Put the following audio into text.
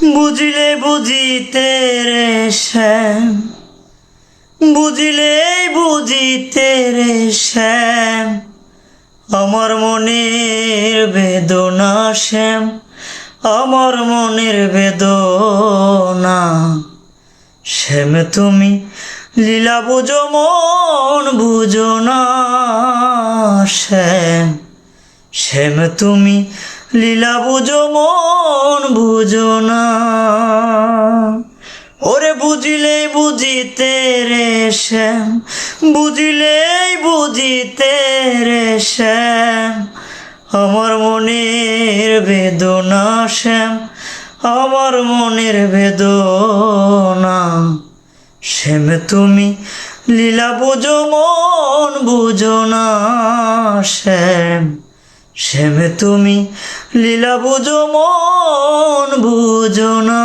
বুঝিলে বুঝিতে রে শ্যাম, বুঝিলে বুঝিতে রে শ্যাম, আমার মনের বেদনা শ্যাম, আমার মনের বেদনা। শ্যাম তুমি লীলা বুঝো মন বুঝো না শ্যাম, শ্যাম তুমি লীলা বুঝো মন বুঝো না। ওরে বুঝিলেই বুঝিতে রে শ্যাম, বুঝিলেই বুঝিতে রে শ্যাম, আমার মনের বেদনা শ্যাম, আমার মনের বেদনা। শ্যাম তুমি লীলা বুঝো মন বুঝো না শ্যাম, শ্যাম তুমি লীলা বুঝো মন বুঝো না।